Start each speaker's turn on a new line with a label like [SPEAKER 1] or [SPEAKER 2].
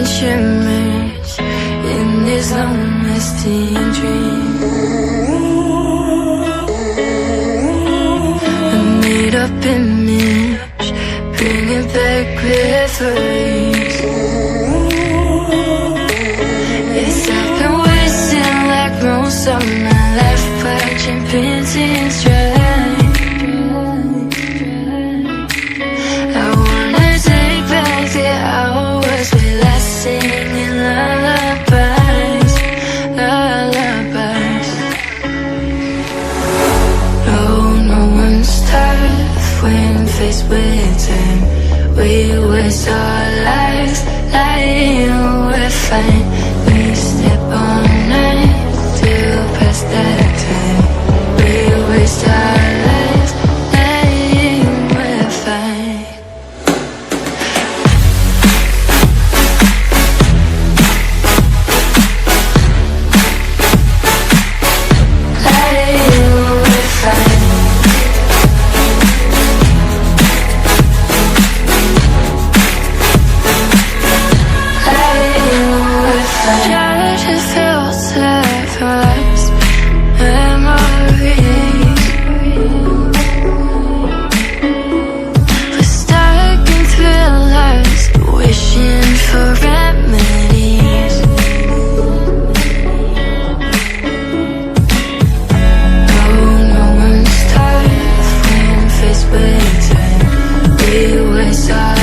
[SPEAKER 1] shimmers in this long-lasting dream. A made-up image, bring it back reveries. Yes, I've been wasting like most of my life, watching paintings dry. I wanna take back the hours we last singing lullabies, lullabies. No one's tough when faced with time. We waste our lives lying, we're fine. We step on night to pass that time. We waste our lives lying, we're fine. Lying, we're fine. Try to filter past memories. We're stuck in thrillers, wishing for remedies. No one's tough when faced with time. We waste our